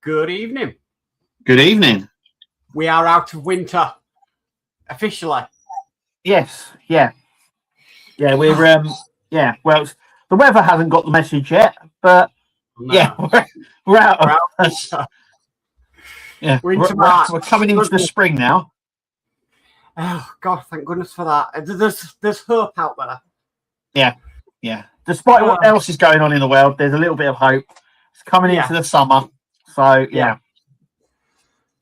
Good evening. Good evening. We are out of winter. Officially. Yes, yeah. We're well, the weather hasn't got the message yet, but No. yeah, we're out of winter. Yeah, We're into March. We're coming into the spring now. Oh God, thank goodness for that. There's hope out there. Yeah. Despite what else is going on in the world, there's a little bit of hope. It's coming into the summer. So yeah.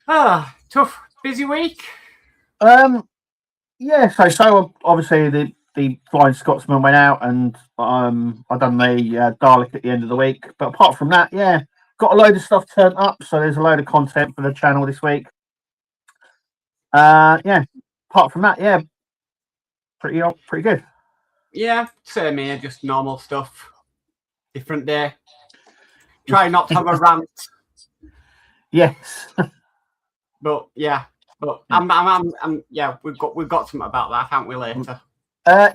Tough, busy week. Yeah, so obviously the Flying Scotsman went out, and I done the Dalek at the end of the week. But apart from that, got a load of stuff turned up, so there's a load of content for the channel this week. Apart from that, pretty good. Yeah, same here, just normal stuff. Different day. Try not to have a rant. Yes. But we've got something about that, haven't we, later?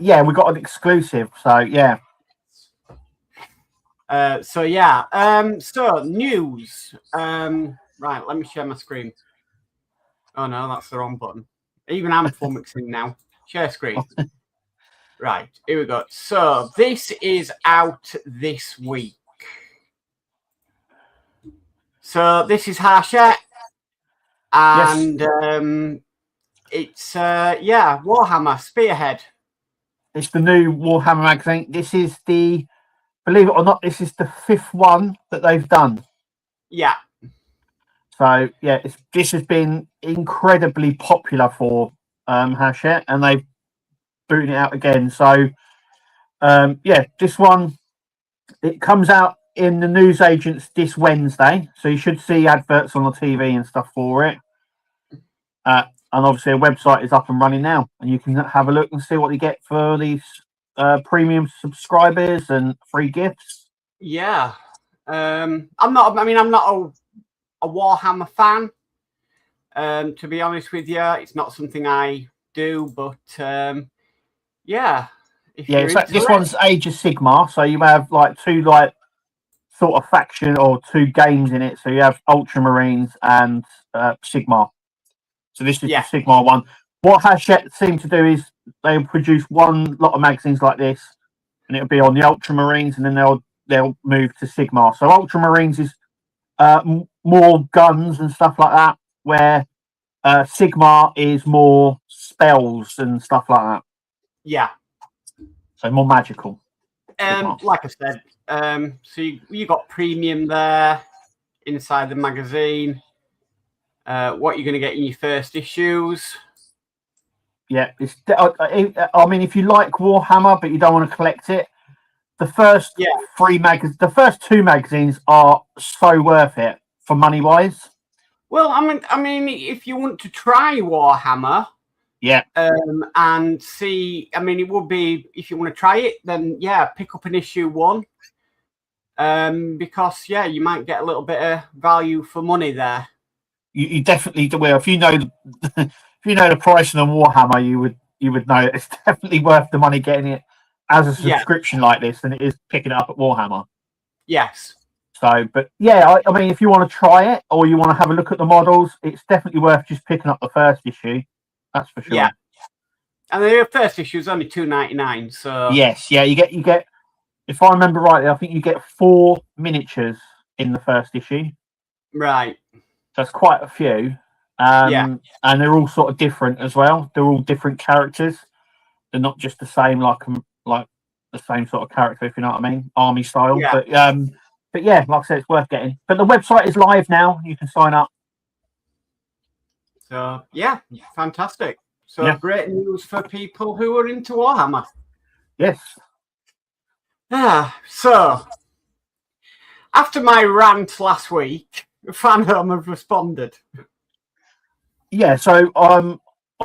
We got an exclusive, so yeah. So news. Right, let me share my screen. Oh no, that's the wrong button. Even I'm flummoxing now. Share screen. Right, here we go. So this is out this week. So this is Hachette. And it's Warhammer Spearhead. It's the new Warhammer magazine. This is believe it or not, this is the 5th one that they've done. Yeah. So this has been incredibly popular for Hachette, and they've booted it out again. So this one, it comes out in the newsagents this Wednesday, so you should see adverts on the TV and stuff for it. And obviously a website is up and running now, and you can have a look and see what you get for these premium subscribers and free gifts. Yeah. I'm not a Warhammer fan. To be honest with you, it's not something I do, but this one's Age of Sigmar, so you have like two sort of faction or two games in it. So you have Ultramarines and Sigmar. So this is the Sigmar one. What Hachette seem to do is they'll produce one lot of magazines like this, and it'll be on the Ultramarines, and then they'll move to Sigmar. So Ultramarines is more guns and stuff like that, where Sigmar is more spells and stuff like that. Yeah. So more magical. Like I said, so you got premium there inside the magazine. What you're going to get in your first issues. Yeah, I mean, if you like Warhammer but you don't want to collect it, the first the first two magazines are so worth it for money wise. Well, I mean, if you want to try Warhammer, and see, I mean, it would be, if you want to try it, then pick up an issue 1, because you might get a little bit of value for money there. You definitely do. Well, if you know the price of the Warhammer, you would know it's definitely worth the money getting it as a subscription like this than it is picking it up at Warhammer. Yes. So, but I mean, if you want to try it or you want to have a look at the models, it's definitely worth just picking up the first issue. That's for sure. Yeah. And the first issue is only $2.99. So yes, you get. If I remember rightly, I think you get 4 miniatures in the first issue. Right. So it's quite a few. And they're all sort of different as well. They're all different characters. They're not just the same, like the same sort of character, if you know what I mean, army style. Yeah. But like I said, it's worth getting. But the website is live now. You can sign up. So fantastic. So great news for people who are into Warhammer. Yes. So after my rant last week, Fanhome have responded. Yeah, so I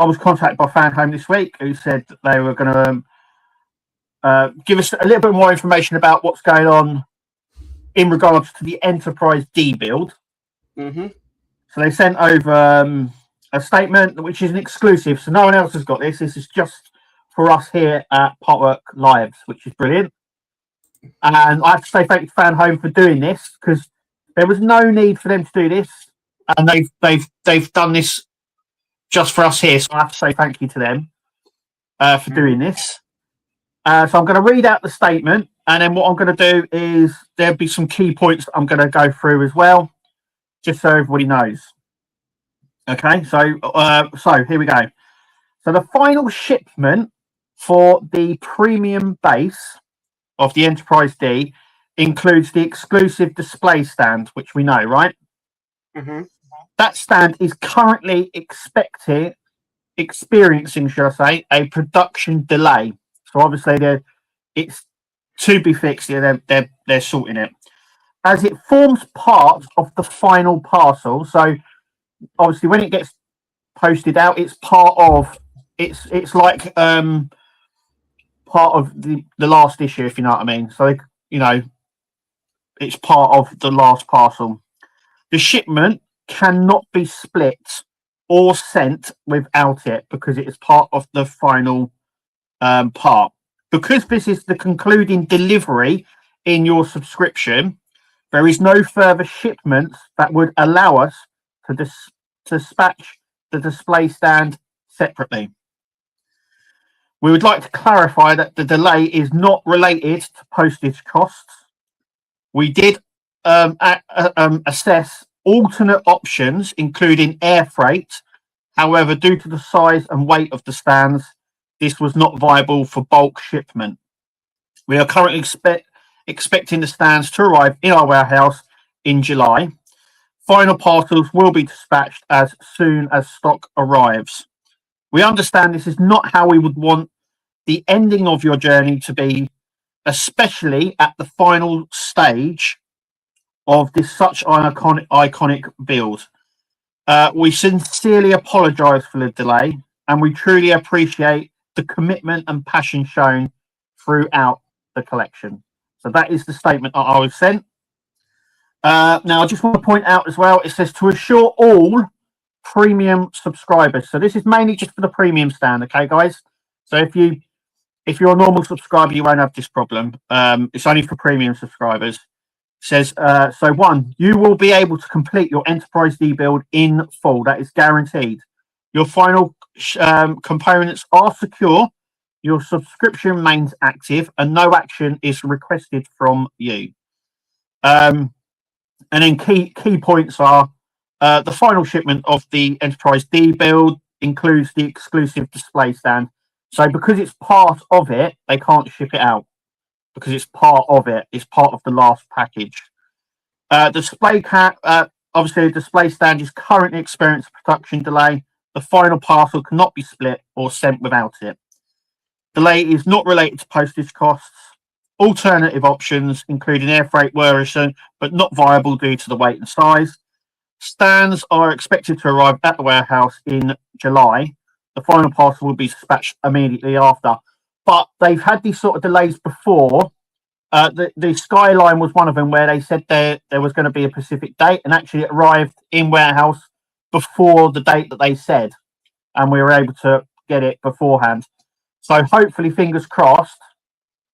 was contacted by Fanhome this week, who said that they were going to give us a little bit more information about what's going on in regards to the Enterprise D build. Mm-hmm. So they sent over a statement, which is an exclusive, so no one else has got this. This is just for us here at Partwork Lives, which is brilliant. And I have to say thank you to Fanhome for doing this, because There was no need for them to do this, and they've done this just for us here. So I have to say thank you to them for doing this. So I'm going to read out the statement, and then what I'm going to do is there'll be some key points I'm going to go through as well, just so everybody knows. Okay, so here we go. So the final shipment for the premium base of the Enterprise D includes the exclusive display stand, which we know, right? Mm-hmm. That stand is currently experiencing, should I say, a production delay. So obviously it's to be fixed. Yeah, they're sorting it as it forms part of the final parcel. So obviously, when it gets posted out, it's part of it's like part of the last issue, if you know what I mean. So it's part of the last parcel. The shipment cannot be split or sent without it because it is part of the final part. Because this is the concluding delivery in your subscription, there is no further shipments that would allow us to dispatch the display stand separately. We would like to clarify that the delay is not related to postage costs. We did assess alternate options, including air freight. However, due to the size and weight of the stands, this was not viable for bulk shipment. We are currently expecting the stands to arrive in our warehouse in July. Final parcels will be dispatched as soon as stock arrives. We understand this is not how we would want the ending of your journey to be, especially at the final stage of this such an iconic build. We sincerely apologise for the delay, and we truly appreciate the commitment and passion shown throughout the collection. So that is the statement that I was sent. Now, I just want to point out as well, it says to assure all premium subscribers. So this is mainly just for the premium stand, okay, guys? So if you're a normal subscriber, you won't have this problem. It's only for premium subscribers. It says, so one, you will be able to complete your Enterprise D build in full. That is guaranteed. Your final components are secure. Your subscription remains active, and no action is requested from you. And then key points are the final shipment of the Enterprise D build includes the exclusive display stand. So because it's part of it, they can't ship it out because it's part of it. It's part of the last package. Obviously, the display stand is currently experiencing a production delay. The final parcel cannot be split or sent without it. Delay is not related to postage costs. Alternative options, including air freight, were assumed, but not viable due to the weight and size. Stands are expected to arrive at the warehouse in July. The final parcel will be dispatched immediately after. But they've had these sort of delays before. The Skyline was one of them where they said there was going to be a specific date, and actually it arrived in warehouse before the date that they said, and we were able to get it beforehand. So hopefully, fingers crossed,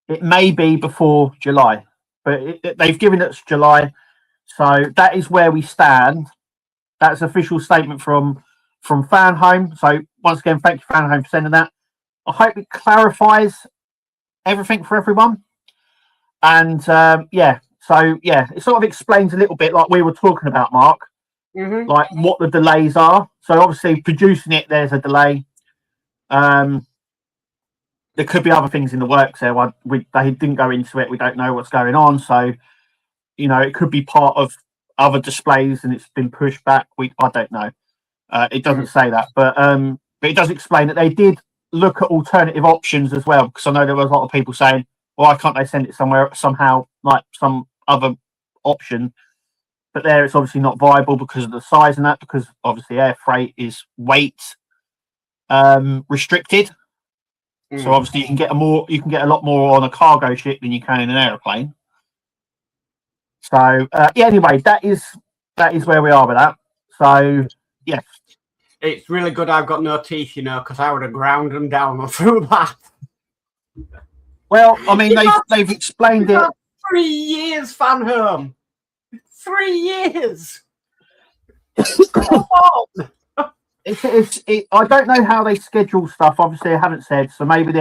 it may be before July, but they've given us July. So that is where we stand. That's an official statement from Fan Home. So once again, thank you, Fan Home, for sending that. I hope it clarifies everything for everyone. And it sort of explains a little bit like we were talking about, Mark, like what the delays are. So obviously producing it, there's a delay. There could be other things in the works there. They didn't go into it. We don't know what's going on. So, it could be part of other displays and it's been pushed back. I don't know. It doesn't say that, but it does explain that they did look at alternative options as well. Because I know there was a lot of people saying, why can't they send it somehow, like some other option? But there it's obviously not viable because of the size and that, because obviously air freight is weight restricted. So obviously you can get a lot more on a cargo ship than you can in an aeroplane. So anyway, that is where we are with that. So yes, it's really good I've got no teeth, because I would have ground them down through that. Well, I mean they've explained it. 3 years, Fan Home. 3 years. Come on. I don't know how they schedule stuff. Obviously, I haven't said, so maybe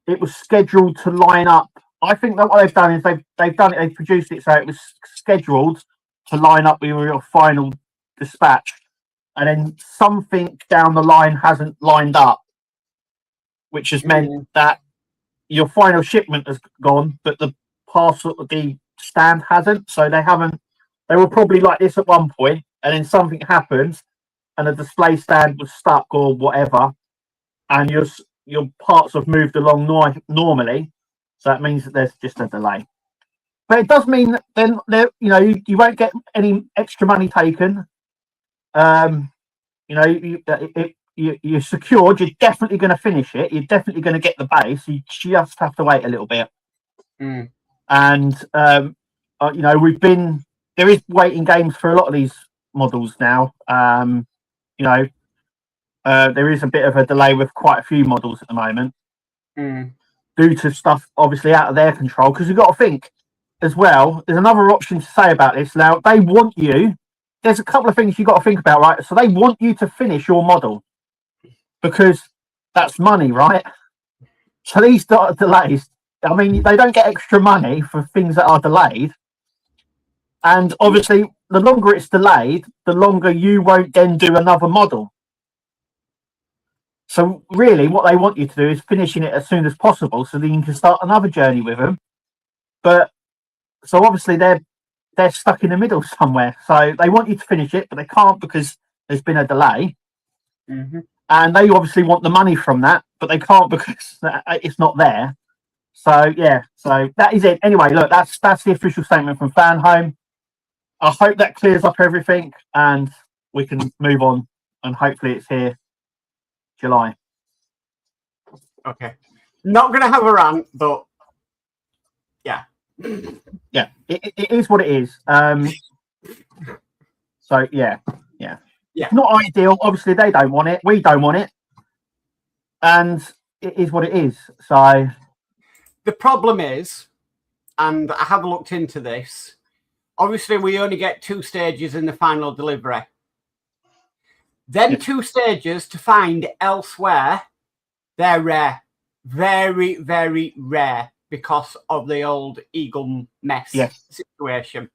it was scheduled to line up. I think that what they've done is they've produced it so it was scheduled to line up with your final dispatch, and then something down the line hasn't lined up, which has meant that your final shipment has gone, but the parcel, the stand hasn't. So they were probably like this at one point, and then something happened and the display stand was stuck or whatever, and your parts have moved along normally. So that means that there's just a delay. But it does mean that then you won't get any extra money taken. You're secured. You're definitely going to finish it. You're definitely going to get the base. You just have to wait a little bit. And there is waiting games for a lot of these models now. There is a bit of a delay with quite a few models at the moment due to stuff obviously out of their control. Because you've got to think as well. There's another option to say about this. Now they want you. There's a couple of things you've got to think about, right? So they want you to finish your model because that's money, right? So these delays, I mean, they don't get extra money for things that are delayed. And obviously, the longer it's delayed, the longer you won't then do another model. So really, what they want you to do is finishing it as soon as possible so that you can start another journey with them. But so obviously they're stuck in the middle somewhere. So they want you to finish it, but they can't because there's been a delay. And they obviously want the money from that, but they can't because it's not there. So yeah, so that is it. Anyway, look, that's the official statement from Fan Home. I hope that clears up everything and we can move on, and hopefully it's here July. Okay. Not going to have a rant, but yeah. Yeah, it is what it is. So yeah. It's not ideal. Obviously, they don't want it. We don't want it. And it is what it is. So the problem is, and I have looked into this, obviously we only get 2 stages in the final delivery. Then 2 stages to find elsewhere, they're rare. Very, very rare because of the old Eagle mess situation.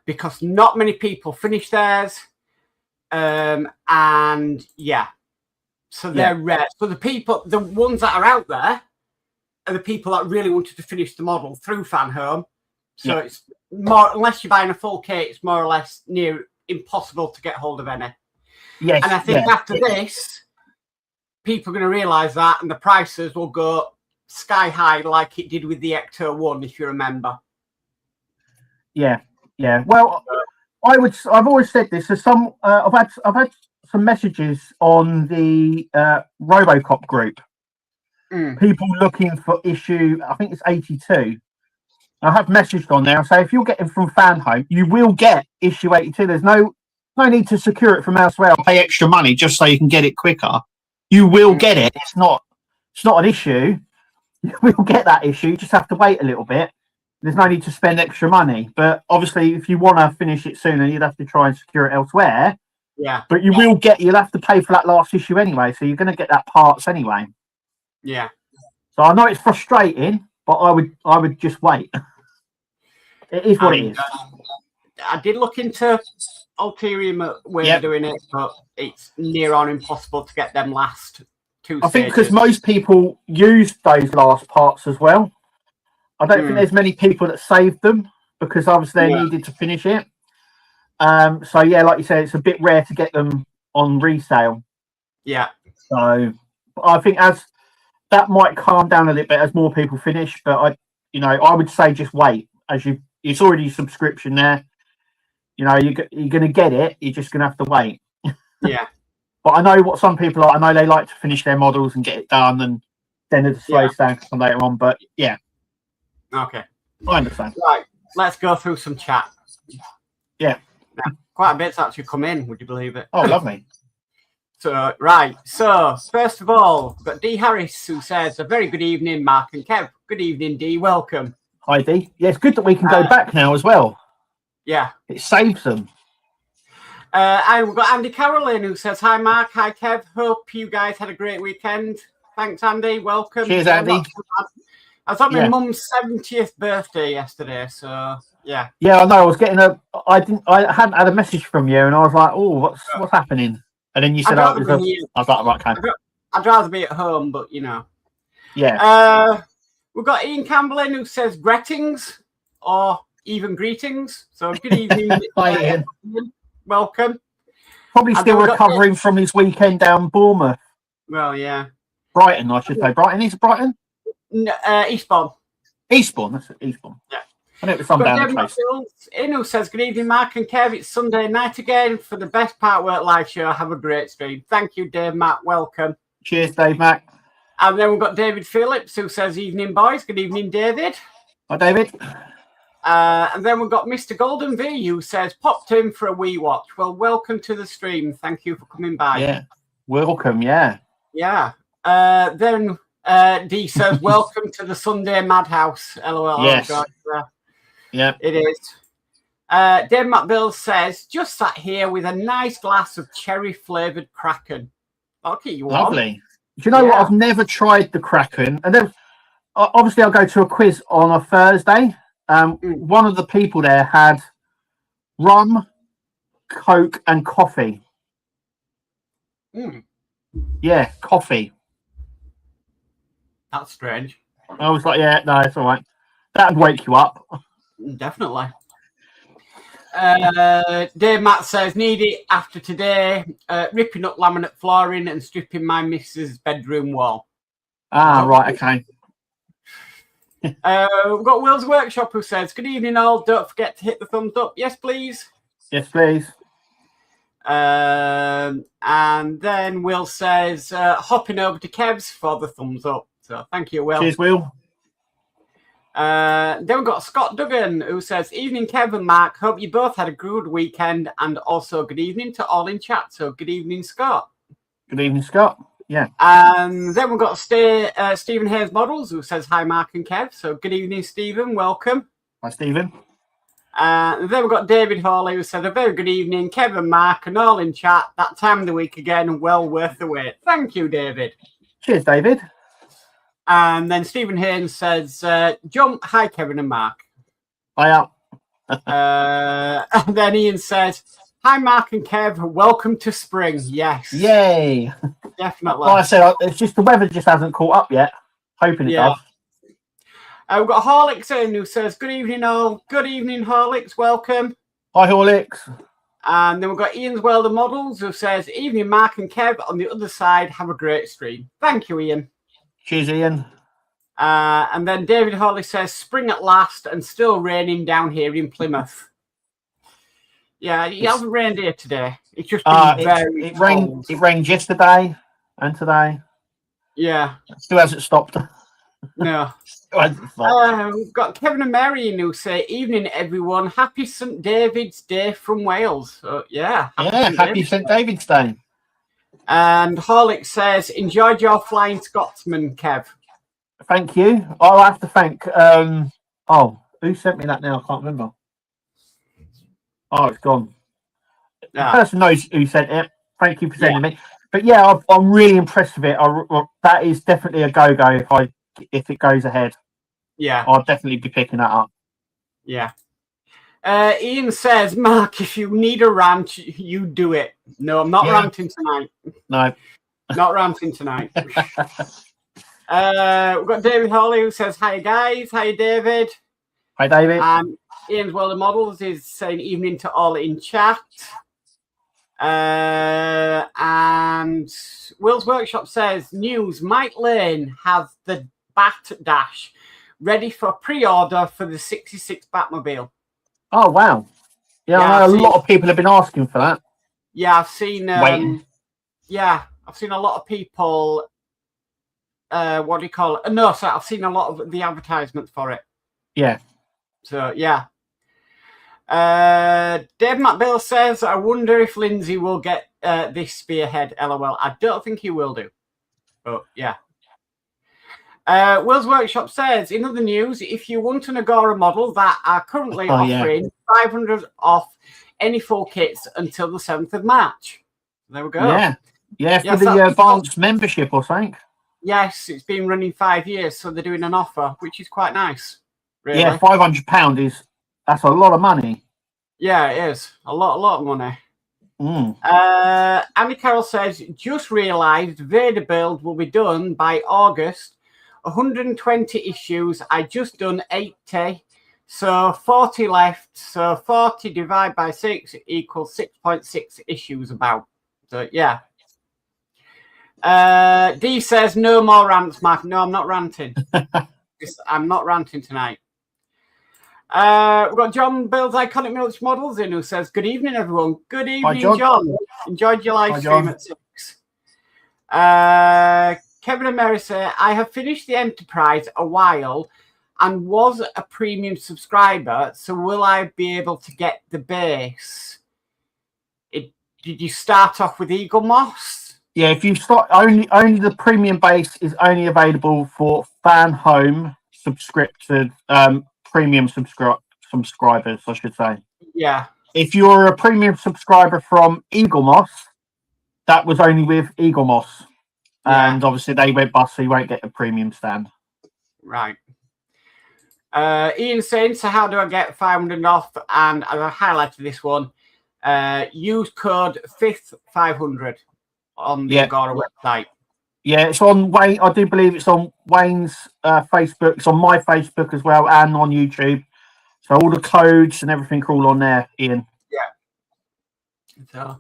Because not many people finish theirs. And yeah, so they're rare. So the ones that are out there are the people that really wanted to finish the model through Fan Home. So it's more, unless you're buying a full kit, it's more or less near impossible to get hold of any. Yes, and I think after this, people are going to realise that, and the prices will go sky high like it did with the Ecto 1, if you remember. Yeah. Well, I've always said this. There's some. I've had some messages on the RoboCop group. People looking for issue. I think it's 82. I have messaged on there. So if you're getting from Fan Home, you will get issue 82. There's no need to secure it from elsewhere or pay extra money just so you can get it quicker. You will get it. It's not an issue. You will get that issue. You just have to wait a little bit. There's no need to spend extra money. But obviously, if you want to finish it sooner, you'd have to try and secure it elsewhere. Yeah. But you'll have to pay for that last issue anyway. So you're going to get that parts anyway. Yeah. So I know it's frustrating, but I would just wait. It is what it is. I did look into ulterior way of doing it, but it's near on impossible to get them last 2 stages. I think because most people use those last parts as well. I don't think there's many people that saved them because obviously they needed to finish it. So yeah, like you said, it's a bit rare to get them on resale. Yeah. So I think as that might calm down a little bit as more people finish, but I would say just wait. It's already a subscription there. You're going to get it. You're just going to have to wait. Yeah. But I know what some people are. I know they like to finish their models and get it done, and then the display stand can come later on. But yeah. Okay. I understand. Right. Let's go through some chat. Yeah. Now, quite a bit's actually come in. Would you believe it? Oh, lovely. So, right. So, first of all, we've got D. Harris, who says, a very good evening, Mark and Kev. Good evening, D. Welcome. Hi, D. Yeah, it's good that we can go back now as well. Yeah. It saves them. And we've got Andy Caroline who says, "Hi Mark, hi Kev. Hope you guys had a great weekend." Thanks, Andy. Welcome. Cheers, Andy. I was on my mum's 70th birthday yesterday, so yeah. Yeah, I know. I was getting I hadn't had a message from you, and I was like, "Oh, what's happening?" And then you said, I was like, "Right, okay." I'd rather be at home, but you know. Yeah. We've got Ian Campbell in who says greetings or even greetings. So good evening. Hi, Ian. Welcome. Probably still recovering from his weekend down Bournemouth. Well, yeah. Brighton, I should say. Brighton, is it Brighton? No, Eastbourne. Eastbourne, that's it, Eastbourne. Yeah. I know it was some down the place. Inu says, "Good evening, Mark and Kev. It's Sunday night again for the best Partwork live show. Have a great stream." Thank you, Dave Matt. Welcome. Cheers, Dave Matt. And then we've got David Phillips who says, "Evening, boys." Good evening, David. Hi, David. And then we've got Mr. Golden V who says, "Popped in for a wee watch." Well, welcome to the stream. Thank you for coming by. Yeah. Welcome, yeah. Yeah. Then D says, "Welcome to the Sunday Madhouse." LOL. Yes. Oh, yeah. It is. Dave McBill says, "Just sat here with a nice glass of cherry-flavoured Kraken." Okay, you lovely. Do you know what? I've never tried the Kraken. And then, obviously, I'll go to a quiz on a Thursday. One of the people there had rum, Coke, and coffee. Yeah, coffee. That's strange. I was like, yeah, no, it's all right. That'd wake you up. Definitely. Dave Matt says, "Need it after today. Ripping up laminate flooring and stripping my missus' bedroom wall." Right, okay. We've got Will's Workshop who says, "Good evening all. Don't forget to hit the thumbs up." Yes, please. Yes, please. And then Will says, "Hopping over to Kev's for the thumbs up." So thank you, Will. Cheers, Will. Then we've got Scott Duggan who says, "Evening, Kev and Mark. Hope you both had a good weekend, and also good evening to all in chat." So good evening, Scott. Good evening, Scott. Yeah. And then we've got Stephen Hayes Models who says, "Hi, Mark and Kev." So good evening, Stephen. Welcome. Hi, Stephen. And then we've got David Hawley who said, "A very good evening, Kev and Mark, and all in chat. That time of the week again, well worth the wait." Thank you, David. Cheers, David. And then Stephen Haynes says, "Jump, hi, Kevin and Mark." Hiya. And then Ian says, "Hi, Mark and Kev. Welcome to spring." Yes. Yay. Definitely. Like I said, it's just the weather just hasn't caught up yet. Hoping it does. We've got Horlicks in who says, "Good evening, all." Good evening, Horlicks. Welcome. Hi, Horlicks. And then we've got Ian's Welder Models who says, "Evening, Mark and Kev. On the other side, have a great stream." Thank you, Ian. Cheers, Ian. And then David Hawley says, "Spring at last and still raining down here in Plymouth." Yeah, it hasn't rained here today. It's just been very cold. It rained yesterday and today. Yeah. It still hasn't stopped. No. We've got Kevin and Mary who say, "Evening, everyone. Happy St. David's Day from Wales." So, yeah. Happy St. David's Day. And Horlick says, "Enjoyed your Flying Scotsman, Kev." Thank you. I'll have to thank. Who sent me that now? I can't remember. Oh, it's gone. The person knows who sent it. Thank you for sending me. But yeah, I'm really impressed with it. That is definitely a go-go if it goes ahead. Yeah, I'll definitely be picking that up. Yeah. Ian says, "Mark, if you need a rant, you do it." No, I'm not ranting tonight. No. Not ranting tonight. We've got David Hawley who says, "Hi, guys." Hi, David. Hi, David. And Ian's Welder Models is saying, "Evening to all in chat." And Will's Workshop says, "News, Mike Lane has the Bat Dash ready for pre-order for the 66 Batmobile." Oh, wow. Yeah, I know a lot of people have been asking for that. Yeah, I've seen... Waiting. Yeah, I've seen a lot of people... what do you call it? No, sorry, I've seen a lot of the advertisements for it. Yeah. So, yeah. Dave McBill says, "I wonder if Lindsay will get this spearhead, LOL. I don't think he will do. But, yeah. Will's Workshop says, "In other news, if you want an Agora model that are currently offering 500 off any full kits until the 7th of March. There we go. Yeah, for Yes, the advanced membership or something. Yes, it's been running 5 years, so they're doing an offer, which is quite nice. Really. Yeah, £500 that's a lot of money. Yeah, it is a lot of money. Andy Carroll says, just realised Vader build will be done by August. 120 issues. I just done 80, so 40 left. So 40 divided by 6 equals 6.6 issues about. So yeah. D says no more rants, Mark. No, I'm not ranting. I'm not ranting tonight. We've got John builds iconic military models in, who says, good evening, everyone. Good evening, Hi, John. Enjoyed your live stream at 6. Kevin and Mary say, I have finished the Enterprise a while and was a premium subscriber, so will I be able to get the base? Did you start off with Eagle Moss? Yeah, if you start, only the premium base is only available for fan home subscripted premium subscribers, I should say. Yeah. If you're a premium subscriber from Eagle Moss, that was only with Eagle Moss. Yeah. And obviously they went bust, so you won't get a premium stand. Right. Ian saying, so how do I get 500 off? And I highlighted this one. Use code FIFTH500 on the Agora website. Yeah, it's on Wayne. I do believe it's on Wayne's Facebook. It's on my Facebook as well and on YouTube. So all the codes and everything are all on there, Ian. Yeah. So,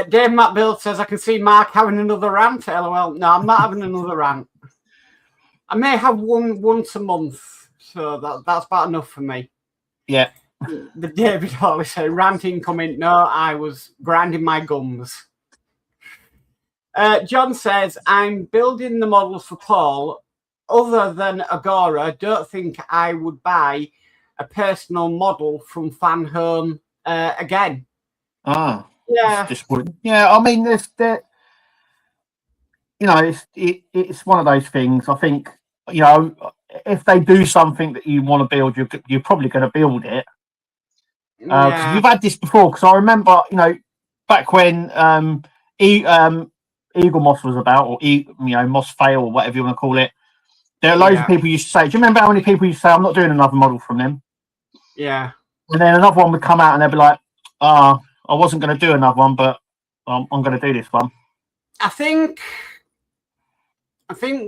Dave Matt Build says, I can see Mark having another rant. LOL. No, I'm not having another rant. I may have one once a month. So that's about enough for me. Yeah. The David Hawley said, ranting comment. No, I was grinding my gums. John says, I'm building the models for Paul. Other than Agora, don't think I would buy a personal model from Fan Home again. Ah. Yeah. Yeah, I mean, it's one of those things. I think, if they do something that you want to build, you're probably going to build it. Because you've had this before. Because I remember, back when Eagle Moss was about, or Moss Fail, or whatever you want to call it. There are loads of people used to say, do you remember how many people used to say, I'm not doing another model from them? Yeah. And then another one would come out and they'd be like, I wasn't going to do another one, but I'm going to do this one. I think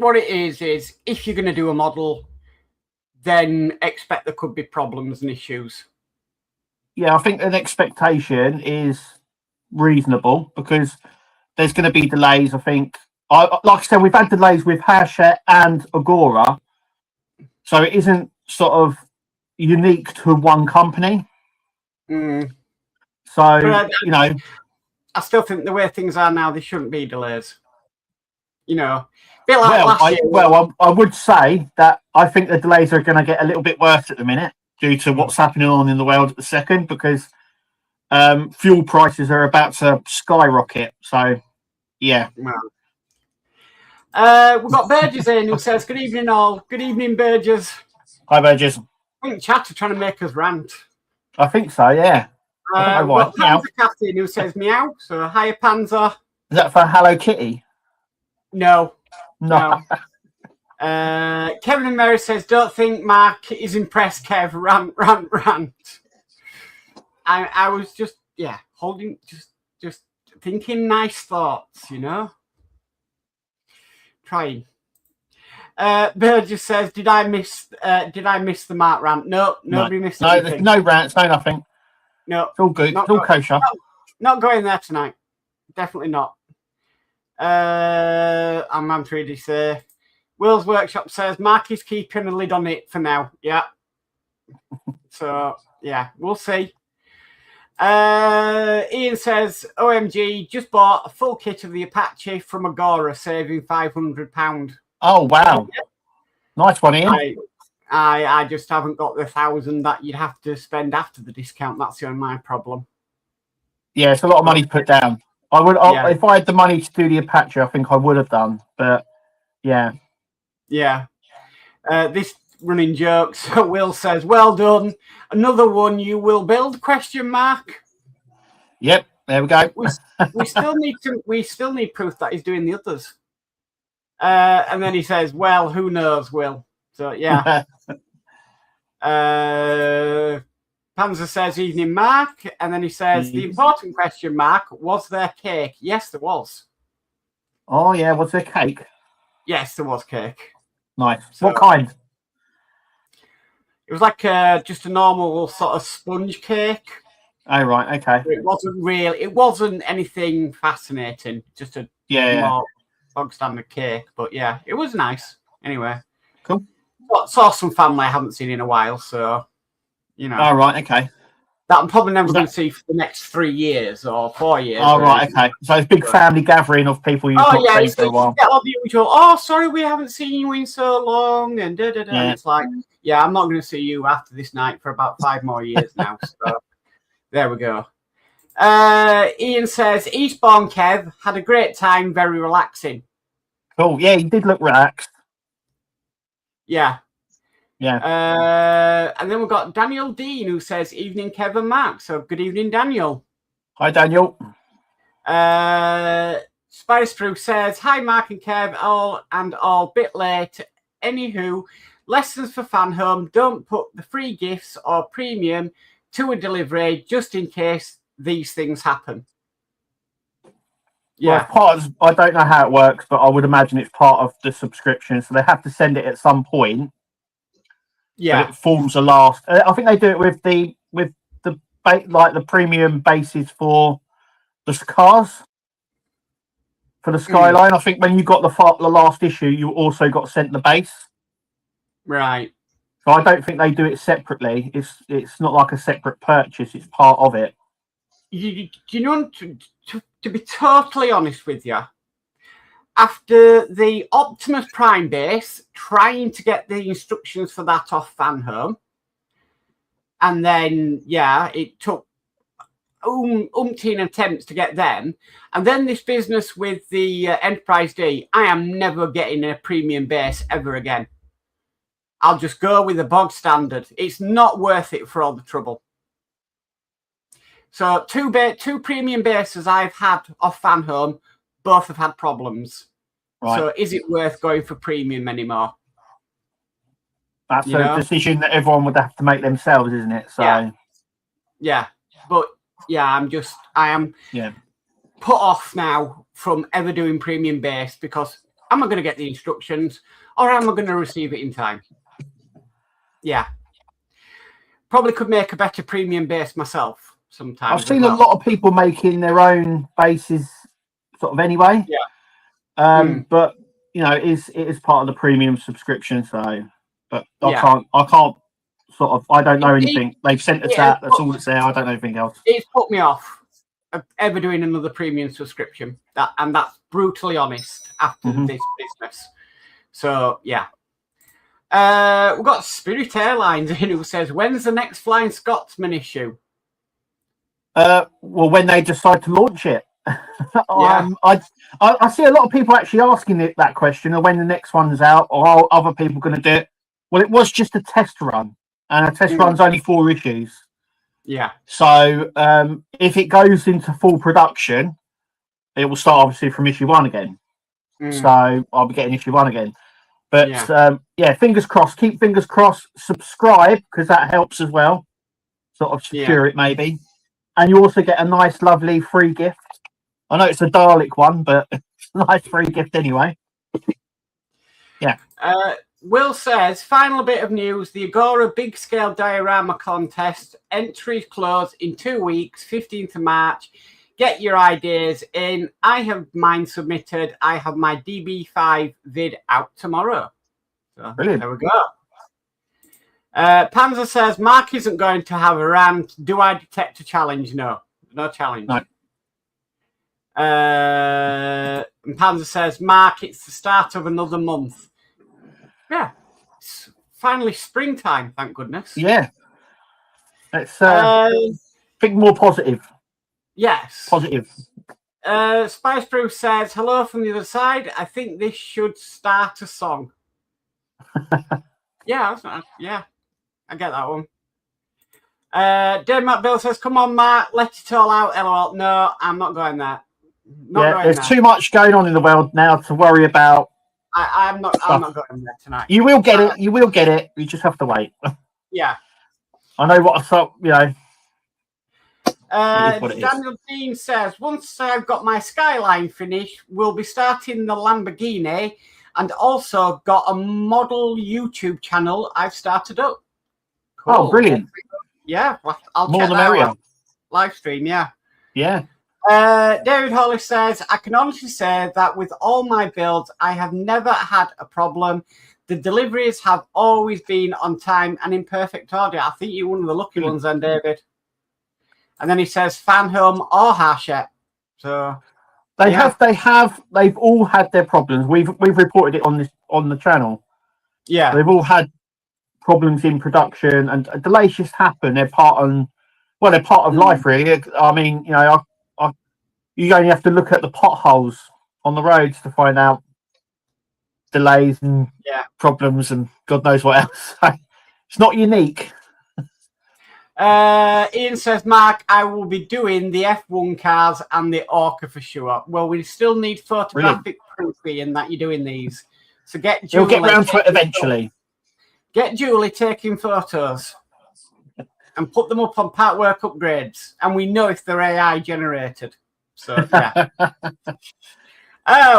what it is if you're going to do a model, then expect there could be problems and issues. Yeah, I think an expectation is reasonable because there's going to be delays. I think, like I said, we've had delays with Hachette and Agora, so it isn't sort of unique to one company. So, I still think the way things are now, there shouldn't be delays. A bit like last year. I would say that I think the delays are going to get a little bit worse at the minute due to what's happening on in the world at the second, because fuel prices are about to skyrocket. So, yeah. We've got Burgess in who says, good evening all. Good evening, Burgess. Hi, Burgess. I think chat are trying to make us rant. I think so, yeah. I don't know why. Panzer Captain who says meow. So, hiya, Panzer. Is that for Hello Kitty? No. Kevin and Mary says, don't think Mark is impressed, Kev. Rant. I was just, holding, just thinking nice thoughts, Trying. Burgess says, did I miss the Mark rant? No, nobody missed anything. There's no rants, no nothing. No. It's all good. It's all kosher. Not going there tonight. Definitely not. I'm 3D say. Will's Workshop says Mark is keeping a lid on it for now. Yeah. So we'll see. Ian says, OMG, just bought a full kit of the Apache from Agora, saving £500. Oh wow. Nice one, Ian. I just haven't got the 1,000 that you'd have to spend after the discount. That's the only my problem. Yeah, it's a lot of money to put down. If I had the money to do the Apache, I think I would have done. But yeah. Yeah. This running jokes. So Will says, "Well done. Another one you will build?" ? Yep, there we go. We still need proof that he's doing the others. And then he says, "Well, who knows, Will?" So yeah. Panzer says, "Evening, Mark," and then he says, "The important question, Mark, was there cake?" Yes, there was. Oh yeah, was there cake? Yes, there was cake. Nice. So, what kind? It was like just a normal sort of sponge cake. Oh right, okay. It wasn't anything fascinating. Just a more bog standard cake. But yeah, it was nice. Anyway, cool. Saw some family I haven't seen in a while, so you know. Oh right, okay. That I'm probably never going to see for the next 3 years or 4 years. Oh right, okay. So it's a big family gathering of people you've not seen for a while. Yeah, the usual. Oh, sorry, we haven't seen you in so long, and da da da. And it's like, yeah, I'm not going to see you after this night for about 5 more years now. So there we go. Ian says, "Eastbourne Kev had a great time, very relaxing." Cool. Yeah, he did look relaxed. Yeah. Yeah. And then we've got Daniel Dean who says, "Evening, Kev and Mark." So good evening, Daniel. Hi, Daniel. Spice Through says, "Hi, Mark and Kev, all bit late. Anywho, lessons for fan home: don't put the free gifts or premium to a delivery just in case these things happen." Yeah, I don't know how it works, but I would imagine it's part of the subscription, so they have to send it at some point. Yeah, but it forms a last. I think they do it with the like the premium bases for the cars for the Skyline. I think when you got the last issue, you also got sent the base. Right. So I don't think they do it separately. It's not like a separate purchase. It's part of it. You know, to be totally honest with you, after the Optimus Prime base, trying to get the instructions for that off Fan Home, and then it took umpteen attempts to get them, and then this business with the Enterprise D. I am never getting a premium base ever again. I'll just go with the bog standard. It's not worth it for all the trouble. So two premium bases I've had off Fan Home, both have had problems. Right. So is it worth going for premium anymore? That's a decision that everyone would have to make themselves, isn't it? So yeah. But I am put off now from ever doing premium base, because am I going to get the instructions or am I going to receive it in time? Yeah. Probably could make a better premium base myself sometimes. I've seen a lot of people making their own bases sort of anyway. Yeah. But it is part of the premium subscription, so but I can't sort of I don't know anything. They've sent us that, that's all that's there. I don't know anything else. It's put me off of ever doing another premium subscription. And that's brutally honest after this business. So yeah. We've got Spirit Airlines in who says, "When's the next Flying Scotsman issue?" Well, when they decide to launch it. I see a lot of people actually asking that question, or when the next one's out, or are other people going to do it. Well, it was just a test run, and a test run's only 4 issues. Yeah. So if it goes into full production, it will start obviously from issue 1 again. So I'll be getting issue 1 again. But fingers crossed. Keep fingers crossed. Subscribe, because that helps as well. Sort of secure it maybe, and you also get a nice, lovely free gift. I know it's a Dalek one, but it's a nice free gift anyway. Yeah. Will says, "Final bit of news: the Agora big scale diorama contest entries close in 2 weeks, 15th of March. Get your ideas in. I have mine submitted. I have my DB5 vid out tomorrow." So brilliant. There we go. Panzer says, "Mark isn't going to have a rant. Do I detect a challenge?" No challenge. No. And Panzer says, "Mark, it's the start of another month." Yeah, it's finally springtime, thank goodness. Yeah. Let's think more positive. Yes. Positive. Spice Brew says, "Hello from the other side. I think this should start a song." Yeah, yeah, I get that one. Dave McBill says, "Come on, Mark, let it all out." LOL. No, I'm not going there. There's too much going on in the world now to worry about. I'm not going there tonight. You will get it. You will get it. You just have to wait. Yeah. I know what I thought. You know. Daniel Dean says, "Once I've got my Skyline finished, we'll be starting the Lamborghini, and also got a model YouTube channel I've started up." Cool. Oh, brilliant! Yeah, I'll more check the that merrier. out. Live stream, yeah. Yeah. David Hollis says, "I can honestly say that with all my builds, I have never had a problem. The deliveries have always been on time and in perfect order." I think you're one of the lucky ones then, David. And then he says, "Fan home or Harshep." So they've all had their problems. We've reported it on the channel. Yeah, they've all had problems in production, and delays just happen. They're part of life, really. I mean, you know, you only have to look at the potholes on the roads to find out delays and problems and God knows what else. It's not unique. Ian says, "Mark, I will be doing the F1 cars and the Orca for sure." Well, we still need photographic proof, Ian, that you're doing these. So you'll get round to it eventually. Get Julie taking photos and put them up on Partwork upgrades, and we know if they're AI generated. So yeah.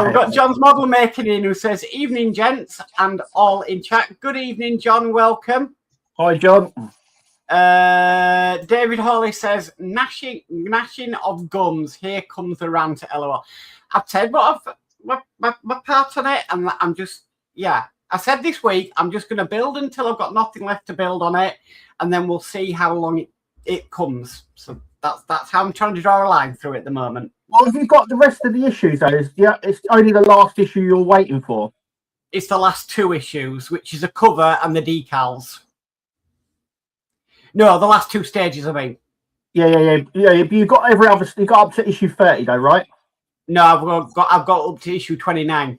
We've got John's model making in, who says, "Evening, gents, and all in chat." Good evening, John. Welcome. Hi, John. David Hawley says, gnashing of gums. Here comes the rant. LOL. I've said my part on it, and I'm just I said this week I'm just going to build until I've got nothing left to build on it, and then we'll see how long it comes. So that's how I'm trying to draw a line through it at the moment. Well, have you got the rest of the issues, though? It's only the last issue you're waiting for. It's the last two issues, which is a cover and the decals. No, the last two stages, I mean. Yeah. You got every other. You got up to issue 30, though, right? No, I've got up to issue 29.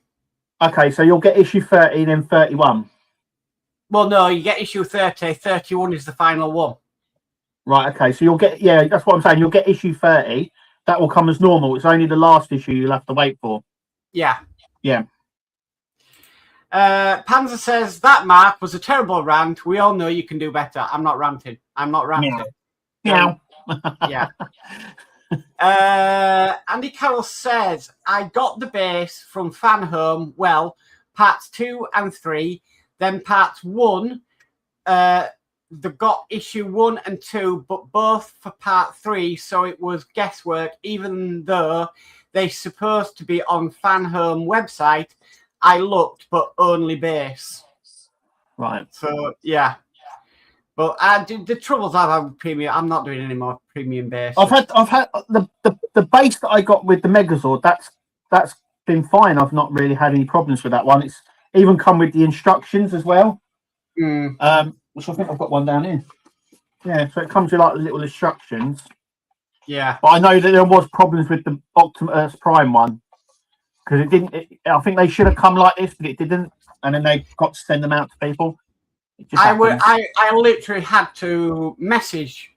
Okay, so you'll get issue 30 and then 31. Well, no, you get issue 30. 31 is the final one. Right. Okay, so you'll get that's what I'm saying. You'll get issue 30. That will come as normal. It's only the last issue you'll have to wait for. Yeah. Yeah. Panzer says, "That, Mark, was a terrible rant. We all know you can do better." I'm not ranting. Meow. Yeah. Andy Carroll says, "I got the base from Fan Home. Well, parts 2 and 3, then parts 1. They got issue 1 and 2, but both for part 3, so it was guesswork, even though they're supposed to be on Fan Home website. I looked, but only base." Right. So yeah. But the troubles I've had with premium, I'm not doing any more premium base. I've had the base that I got with the Megazord. That's been fine. I've not really had any problems with that one. It's even come with the instructions as well. Which I think I've got one down here. Yeah, so it comes with like little instructions. Yeah. But I know that there was problems with the Optimus Prime one because it didn't. I think they should have come like this, but it didn't, and then they got to send them out to people. I literally had to message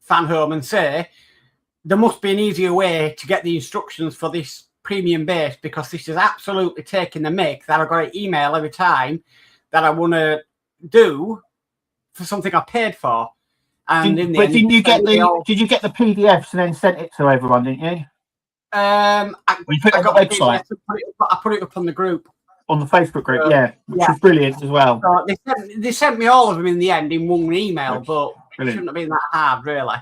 Fan Home and say there must be an easier way to get the instructions for this premium base, because this is absolutely taking the mick that I've got to email every time that I want to do for something I paid for. And did you get the PDFs and then sent it to everyone, didn't you? I put it on the website. I put it up on the group. On the Facebook group, which was brilliant as well. So they sent me all of them in the end in one email, but it shouldn't have been that hard, really.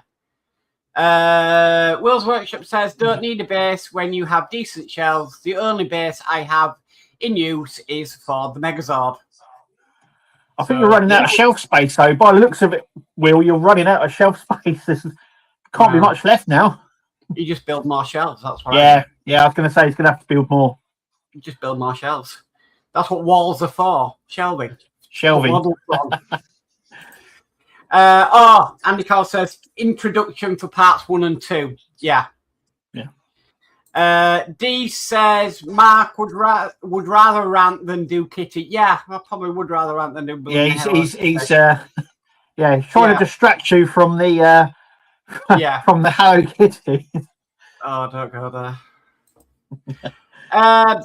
Will's Workshop says, "Don't need a base when you have decent shelves. The only base I have in use is for the Megazord." I think you're running out of shelf space, though. By the looks of it, Will, you're running out of shelf space. There can't be much left now. You just build more shelves, that's right. Yeah, I was going to say he's going to have to build more. You just build more shelves. That's what walls are for. Shelving. Andy Carl says, "Introduction for parts 1 and 2. Yeah. D says Mark would rather rant than do kitty. Yeah, I probably would rather rant than do. Yeah, he's trying to distract you from the from the Hello Kitty. Oh, don't go there.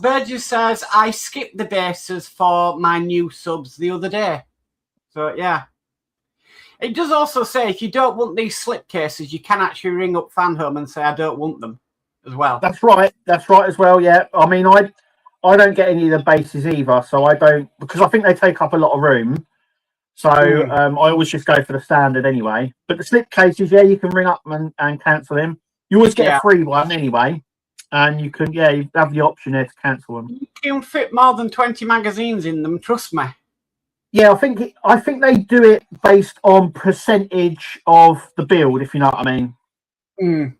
Burgess says I skipped the bases for my new subs the other day. So yeah. It does also say if you don't want these slipcases, you can actually ring up Fanhome and say I don't want them as well. That's right as well. Yeah, I mean I don't get any of the bases either, so I don't, because I think they take up a lot of room. So I always just go for the standard anyway. But the slipcases, yeah, you can ring up and cancel them. You always get a free one anyway, and you can you have the option there to cancel them. You can fit more than 20 magazines in them. Trust me. Yeah, I think they do it based on percentage of the build, if you know what I mean.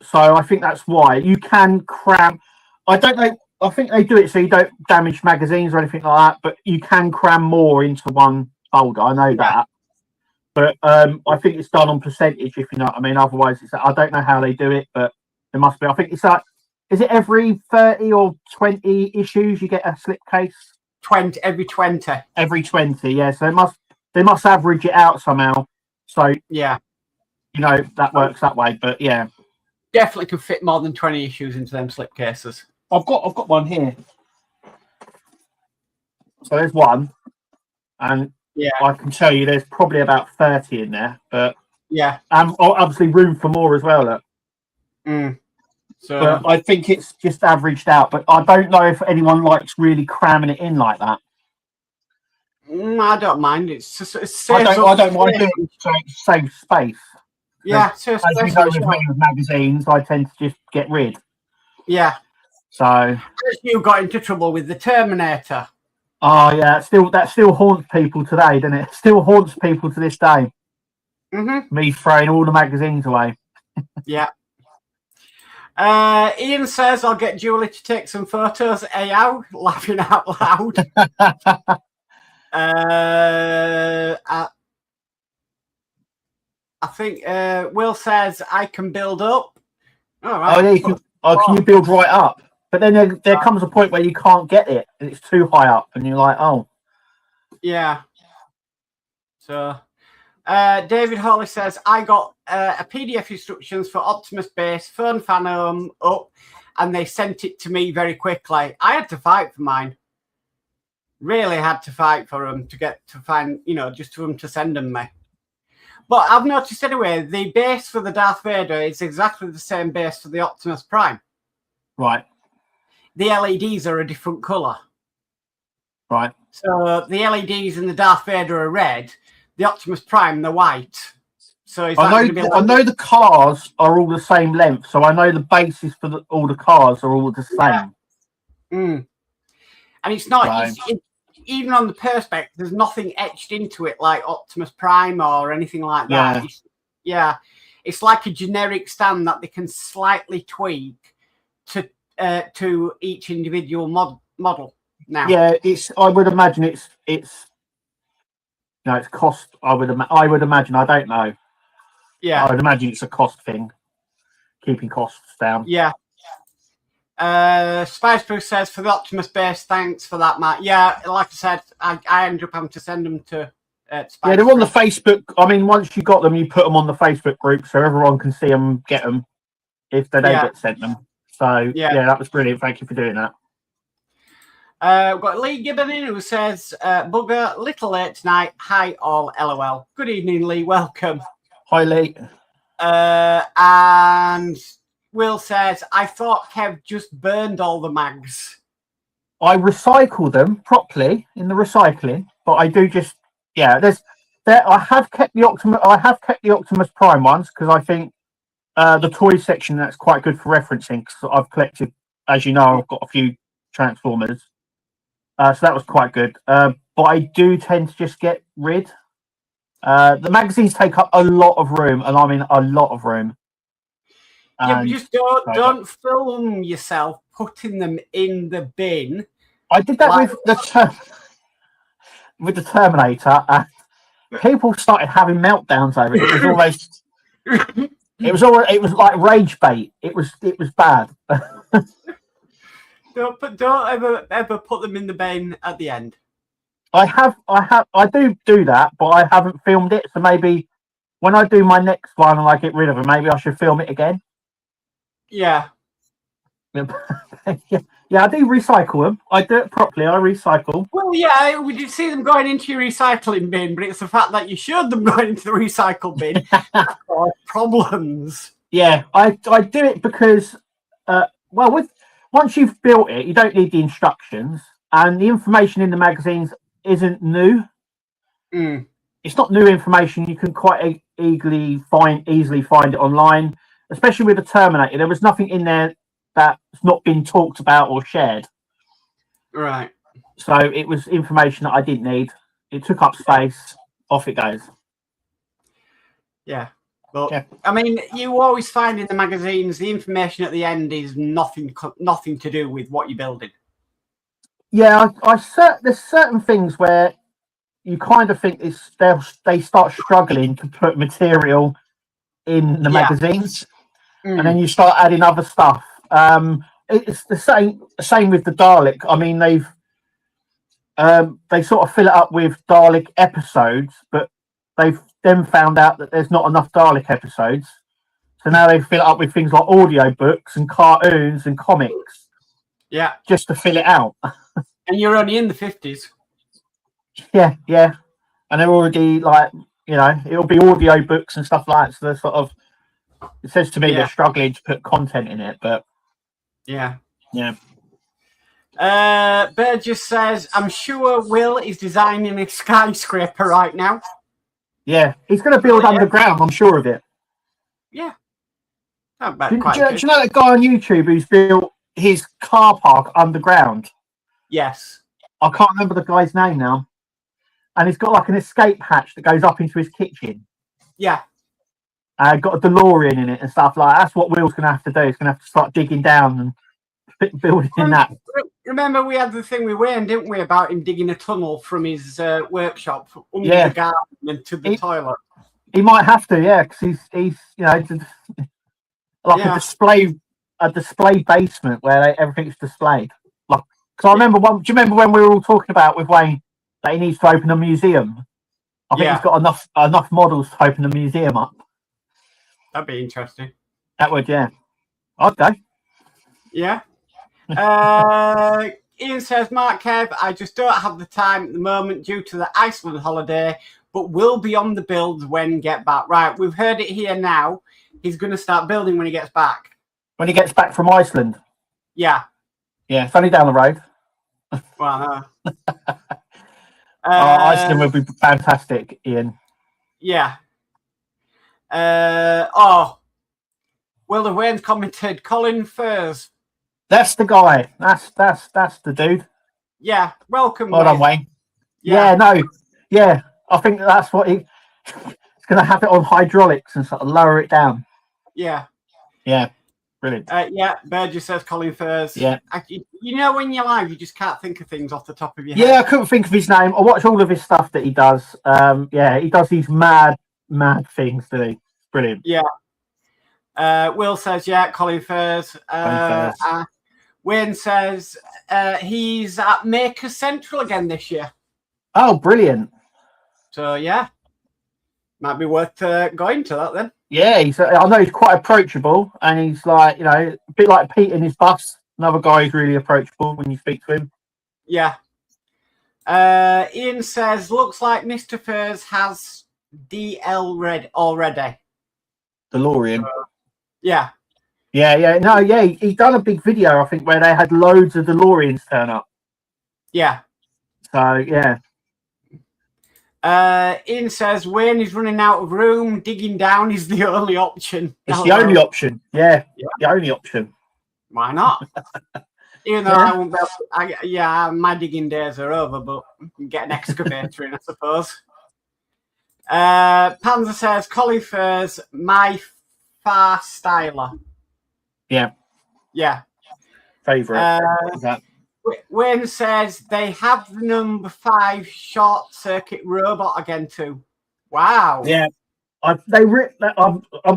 So I think that's why you can cram. I don't know. I think they do it so you don't damage magazines or anything like that. But you can cram more into one folder. I know that. But I think it's done on percentage, if you know what I mean. Otherwise, I don't know how they do it, but it must be. I think it's like, is it every 30 or 20 issues you get a slipcase? 20 every 20. Every 20, yeah. So they must average it out somehow. So yeah, you know that works that way. But yeah, definitely can fit more than 20 issues into them slipcases. I've got one here. So there's one, and I can tell you there's probably about 30 in there. But obviously room for more as well. Look. So but I think it's just averaged out, but I don't know if anyone likes really cramming it in like that. I don't mind. It's just I don't mind doing it to save space. Yeah, as you know, with me with magazines, I tend to just get rid. Yeah. So you got into trouble with the Terminator. Oh yeah, that still haunts people today, doesn't it? It still haunts people to this day. Me throwing all the magazines away. Yeah. Ian says I'll get Julie to take some photos. Ayow, laughing out loud. I think Will says I can build up. All right. Oh, yeah, can you build right up? But then there comes a point where you can't get it, and it's too high up, and you're like, oh. Yeah. So, David Hawley says, I got a PDF instructions for Optimus Base, phone Fanhome up, and they sent it to me very quickly. I had to fight for mine. Really had to fight for them to get to find, just for them to send them me. But I've noticed anyway, the base for the Darth Vader is exactly the same base for the Optimus Prime. Right. The LEDs are a different colour. Right. So the LEDs in the Darth Vader are red, the Optimus Prime, they're white. So I know the cars are all the same length, so I know the bases for all the cars are all the same. And it's not, even on the Perspex, there's nothing etched into it like Optimus Prime or anything like that. It's like a generic stand that they can slightly tweak to each individual model now. Yeah, I would imagine it's cost. I would imagine. I don't know. Yeah, I would imagine it's a cost thing, keeping costs down. Yeah. Spice Brew says for the Optimus base, thanks for that, Matt. Yeah, like I said, I ended up having to send them to Spice. Yeah, they're on the Facebook. I mean, once you got them, you put them on the Facebook group so everyone can see them, get them if they don't get sent them. So yeah, that was brilliant. Thank you for doing that. We've got Lee Gibbon in who says, Bugger, little late tonight. Hi all, LOL. Good evening, Lee. Welcome. Hi, Lee. And Will says, I thought Kev just burned all the mags. I recycle them properly in the recycling, but I do just I have kept the Optimus Prime ones because I think the toy section, that's quite good for referencing because I've collected, as you know, I've got a few Transformers. So that was quite good. But I do tend to just get rid. The magazines take up a lot of room, and I mean a lot of room. Yeah, but just don't film yourself putting them in the bin. I did that with the Terminator, and people started having meltdowns over it. It was almost, it was like rage bait. It was bad. don't ever put them in the bin at the end. I do that, but I haven't filmed it. So maybe when I do my next one and I get rid of them, maybe I should film it again. Yeah. Yeah, I do recycle them. I do it properly. I recycle. Well, yeah, we did see them going into your recycling bin, but it's the fact that you showed them going into the recycle bin that caused problems. Yeah, I do it because, once you've built it, you don't need the instructions, and the information in the magazines isn't new. It's not new information. You can quite easily find it online, especially with the Terminator. There was nothing in there that's not been talked about or shared. Right. So it was information that I didn't need. It took up space. Off it goes. Yeah. But yeah. I mean, you always find in the magazines the information at the end is nothing to do with what you're building. Yeah, there's certain things where you kind of think they start struggling to put material in the magazines, and then you start adding other stuff. It's the same with the Dalek. I mean, they sort of fill it up with Dalek episodes, but they've then found out that there's not enough Dalek episodes, so now they fill it up with things like audio books and cartoons and comics. Yeah, just to fill it out. And you're only in the 50s. Yeah, and they're already it'll be audio books and stuff like that. So they're sort of, it says to me they're struggling to put content in it, but yeah. Burgess says, I'm sure Will is designing a skyscraper right now. Yeah, he's going to build underground, I'm sure of it. Yeah. Do you know that guy on YouTube who's built his car park underground? Yes. I can't remember the guy's name now. And he's got like an escape hatch that goes up into his kitchen. Yeah. Got a DeLorean in it and stuff like that. That's what Will's going to have to do. He's going to have to start digging down and building in that. Remember, we had the thing with Wayne, didn't we, about him digging a tunnel from his workshop under the garden and to the toilet. He might have to, because he's a display basement where everything's displayed. Like, because I remember do you remember when we were all talking about with Wayne that he needs to open a museum? I think he's got enough models to open a museum up. That'd be interesting. That would, yeah. I'd go. Yeah. Ian says, Mark Kev, I just don't have the time at the moment due to the Iceland holiday, but will be on the builds when get back. Right, we've heard it here now. He's going to start building when he gets back. When he gets back from Iceland? Yeah. Yeah, it's only down the road. Well, no. Iceland would be fantastic, Ian. Yeah. Will the Wayne's commented Colin Furs. That's the guy. That's the dude. Yeah. Welcome. Well done, Wayne. Yeah. I think that's what he's going to have it on hydraulics and sort of lower it down. Yeah. Yeah. Brilliant. Burgess says Colin Furs. Yeah. You know, when you're live, you just can't think of things off the top of your head. Yeah, I couldn't think of his name. I watch all of his stuff that he does. He does these mad things, doesn't he? Brilliant. Yeah. Will says, Colin Furs. Wayne says he's at Maker Central again this year. Oh, brilliant. So, might be worth going to that then. Yeah, I know he's quite approachable, and he's like, a bit like Pete in his bus. Another guy who's really approachable when you speak to him. Yeah. Ian says, looks like Mr. Furs has DL red already. DeLorean. Yeah. He done a big video, I think, where they had loads of DeLoreans turn up. Yeah. So, yeah. Ian says Wayne is running out of room. Digging down is the only option. It's the only option. Yeah, the only option. Why not? Even though I won't be able to, my digging days are over, but we can get an excavator in, I suppose. Panzer says Collie Furs, my far styler. Yeah. Favourite. Wayne says they have the number 5 short circuit robot again too. Wow. Yeah. I'm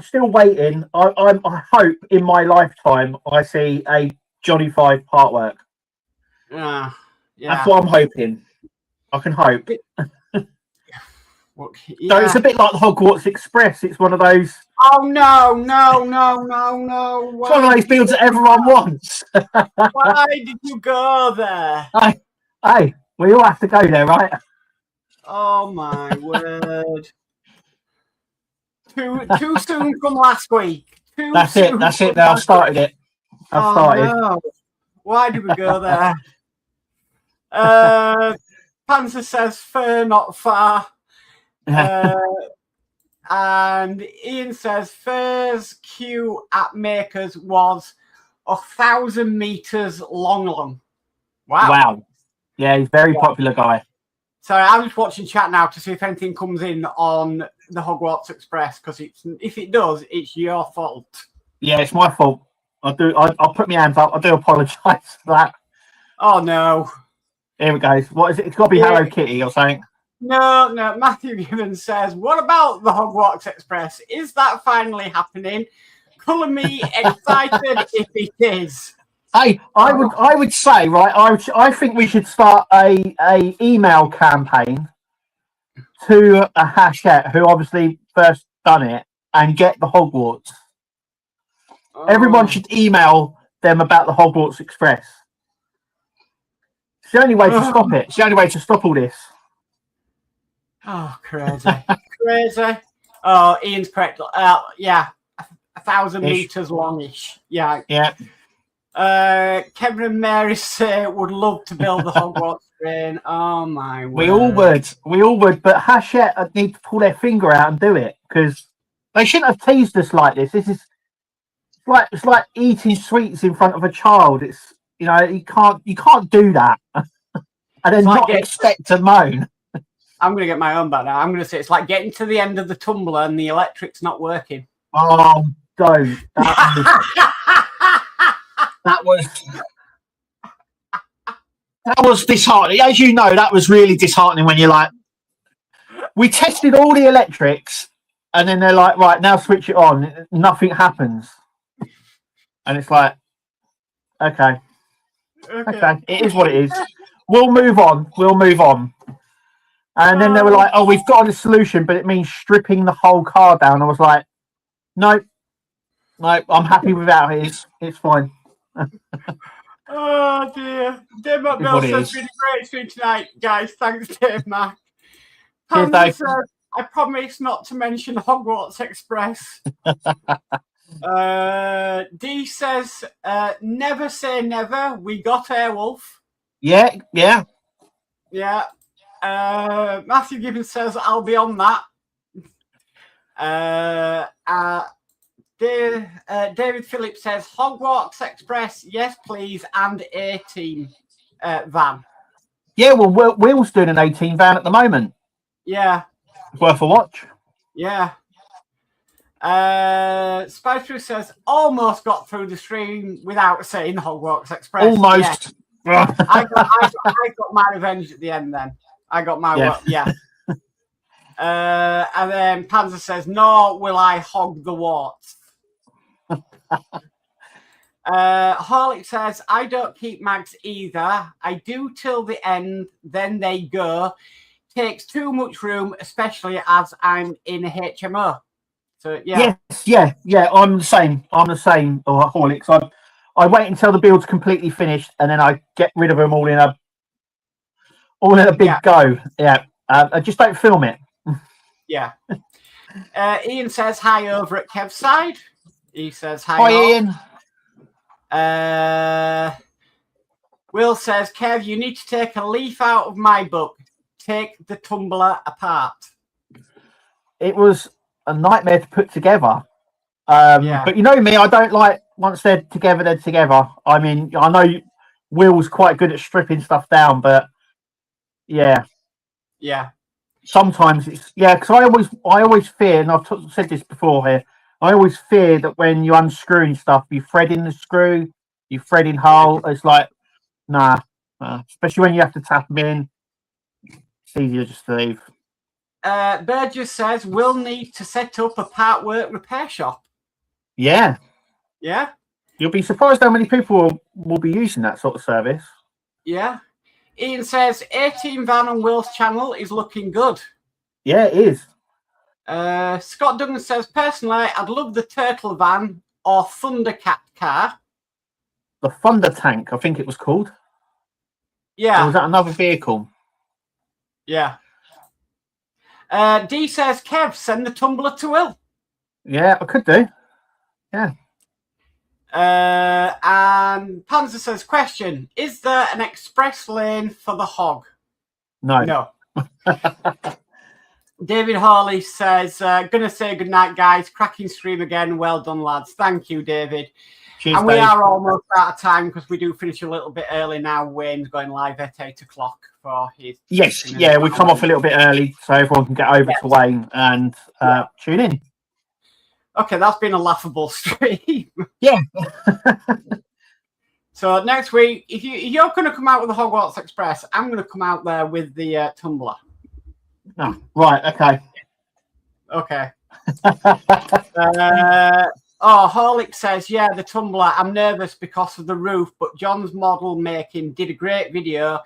still waiting. I hope in my lifetime I see a Johnny 5 Partwork. Yeah. That's what I'm hoping. I can hope. Look, So it's a bit like the Hogwarts Express. It's one of those. Oh no! It's one of those builds that everyone wants. Why did you go there? Hey, we all have to go there, right? Oh my word! Too soon from last week. That's it. Now I've started it. I've started. No. Why did we go there? Panzer says fair, not far. And Ian says Fair's queue at Makers was 1,000 meters long. Wow. Yeah, he's a very popular guy. So I'm just watching chat now to see if anything comes in on the Hogwarts Express, because if it does, it's your fault. Yeah, it's my fault. I'll put my hands up. I do apologise for that. Oh no. Here we go. What is it? It's got to be Hello Kitty or something. No. Matthew Gibbons says, what about the Hogwarts Express? Is that finally happening? Colour me excited if it is. Hey, I would say, right, I think we should start a email campaign to a Hachette, who obviously first done it, and get the Hogwarts. Everyone should email them about the Hogwarts Express. It's the only way to stop it. It's the only way to stop all this. Oh, crazy. Crazy. Oh, Ian's correct. Yeah, 1,000 meters longish. Yeah. Kevin and Mary say would love to build the Hogwarts train. Oh my word. We all would, but Hachette need to pull their finger out and do it, because they shouldn't have teased us like this. It's like eating sweets in front of a child. It's, you can't do that and then not expect to moan. I'm going to get my own back now. I'm going to say it's like getting to the end of the tumbler and the electric's not working. Oh, don't. That was disheartening. As you know, that was really disheartening when you're like, we tested all the electrics and then they're like, right, now switch it on. Nothing happens. And it's like, okay. It is what it is. We'll move on. And then they were like, oh, we've got a solution, but it means stripping the whole car down. I was like, no, I'm happy without it. It's fine. Oh dear. Dave McBell says it's been a great stream tonight, guys. Thanks, Dave Mac. Panzer says, I promise not to mention Hogwarts Express. D says, never say never. We got Airwolf. Yeah. Matthew Gibbons says, I'll be on that. David Phillips says, Hogwarts Express, yes, please, and A-Team van. Yeah, well, Will's doing an A-Team van at the moment. Yeah. It's worth a watch. Yeah. Spicer says, almost got through the stream without saying Hogwarts Express. Almost. Yeah. I got my revenge at the end then. I got my and then Panzer says, nor will I hog the warts. Harlick says, I don't keep mags either. I do till the end, then they go. Takes too much room, especially as I'm in a HMO. So yeah. Yes, yeah. I'm the same, Harlick. I wait until the build's completely finished and then I get rid of them all in a big go. Yeah. I just don't film it. Yeah. Ian says hi over at Kev's side. He says hi. Hi, Ian. Will says, Kev, you need to take a leaf out of my book. Take the tumbler apart. It was a nightmare to put together. But you know me, I don't like once they're together. I mean, I know Will's quite good at stripping stuff down, but yeah. Sometimes it's because I always fear, and I've said this before here. I always fear that when you unscrewing stuff, you threading the screw, you threading hole. It's like, nah. Especially when you have to tap them in. It's easier just to leave. Burgess says we'll need to set up a Partwork repair shop. Yeah. You'll be surprised how many people will be using that sort of service. Yeah. Ian says 18 Van on Will's channel is looking good. Yeah, it is. Scott Duggan says, personally, I'd love the Turtle Van or Thundercat car. The Thunder Tank, I think it was called. Yeah. Or was that another vehicle? Yeah. D says, Kev, send the tumbler to Will. Yeah, I could do. Yeah. And Panzer says, question, is there an express lane for the hog? No. No. David Hawley says, gonna say goodnight, guys. Cracking stream again. Well done, lads. Thank you, David. Cheers, and we Dave. are almost out of time because we do finish a little bit early now. Wayne's going live at 8 o'clock for his. Yes, yeah, we come off a little bit early so everyone can get over to Wayne and tune in. Okay, that's been a laughable stream. Yeah. So next week, if you're going to come out with the Hogwarts Express, I'm going to come out there with the tumbler. Oh, right, okay. Okay. Horlick says, yeah, the tumbler. I'm nervous because of the roof, but John's model making did a great video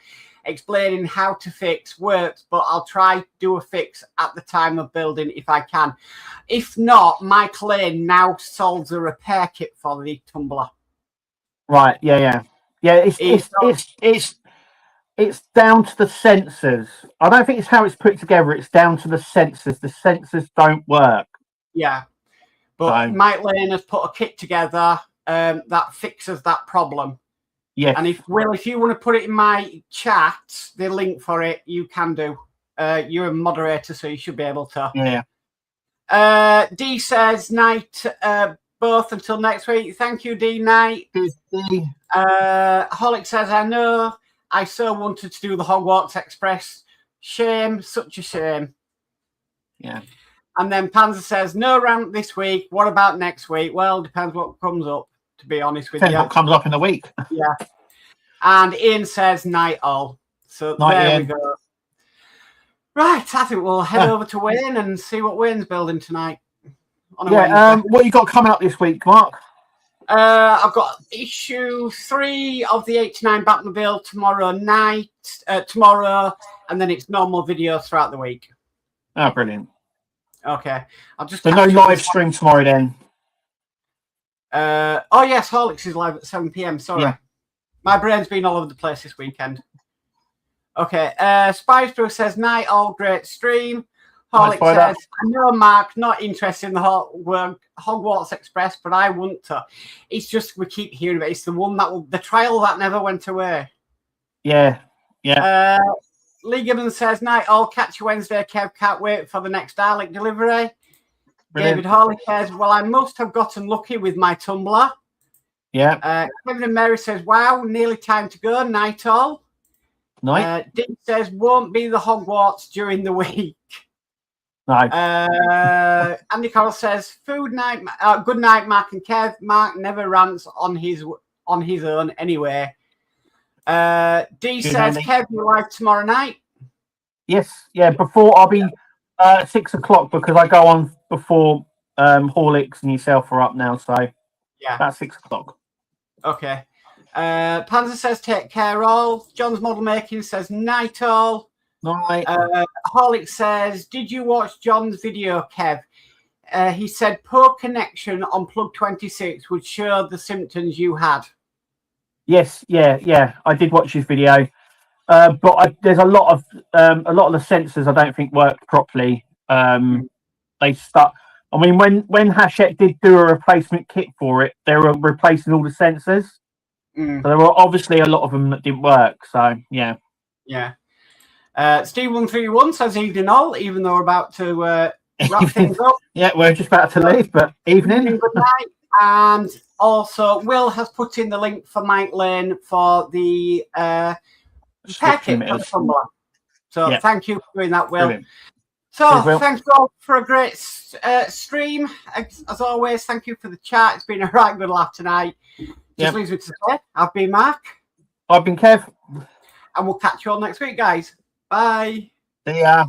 explaining how to fix works, but I'll try to do a fix at the time of building if I can. If not, Mike Lane now solves a repair kit for the tumbler. Right, yeah. It's down to the sensors. I don't think it's how it's put together. It's down to the sensors. The sensors don't work. Yeah. But Mike Lane has put a kit together that fixes that problem. Yes. And if you want to put it in my chat, the link for it, you can do. You're a moderator, so you should be able to. Yeah. D says, night, both until next week. Thank you, D. Night. Holic says, I know I so wanted to do the Hogwarts Express. Shame, such a shame. Yeah. And then Panzer says, no rant this week. What about next week? Well, depends what comes up, to be honest with you. Depends what comes up in the week. Yeah. And Ian says, night all. So night, there Ian. we go. Right, I think we'll head over to Wayne and see what Wayne's building tonight. What you got coming up this week, Mark? I've got issue 3 of the 89 Batmobile tomorrow night, and then it's normal videos throughout the week. Oh, brilliant. Okay. I'll just. So no live stream tomorrow then? Oh, yes, Horlicks is live at 7 p.m. Sorry. Yeah. My brain's been all over the place this weekend. Okay. Spicebrew says, night, all great stream. Horlick says, I know, Mark, not interested in the Hogwarts Express, but I want to. It's just we keep hearing about it. It's the one the trial that never went away. Yeah. Lieberman says, night, all catch you Wednesday. Kev, can't wait for the next Dalek delivery. Brilliant. David Hawley says, well, I must have gotten lucky with my tumbler. Yeah. Kevin and Mary says, wow, nearly time to go. Night all. Night. Dick says, won't be the Hogwarts during the week. No. Andy Carroll says, food night, good night, Mark and Kev. Mark never rants on his own anyway. D says, Kev, you live tomorrow night? Yes, yeah, before I'll be 6 o'clock because I go on before Horlicks and yourself are up now, so yeah, about 6 o'clock. Okay. Panzer says, take care all. John's model making says, night all. Night. Horlick says, did you watch John's video, Kev? He said poor connection on plug 26 would show the symptoms you had. Yes, yeah. I did watch his video, but there's a lot of the sensors I don't think worked properly. They stuck. I mean, when Hachette did do a replacement kit for it, they were replacing all the sensors. So there were obviously a lot of them that didn't work. So yeah. Steve131 says evening all, even though we're about to wrap things up. Yeah, we're just about to leave, but evening. Good night. And also, Will has put in the link for Mike Lane for the pair kit for the tumbler. So thank you for doing that, Will. Brilliant. So thanks all for a great stream. As always, thank you for the chat. It's been a right good laugh tonight. Just leaves me to say, I've been Mark. I've been Kev. And we'll catch you all next week, guys. Bye. See ya.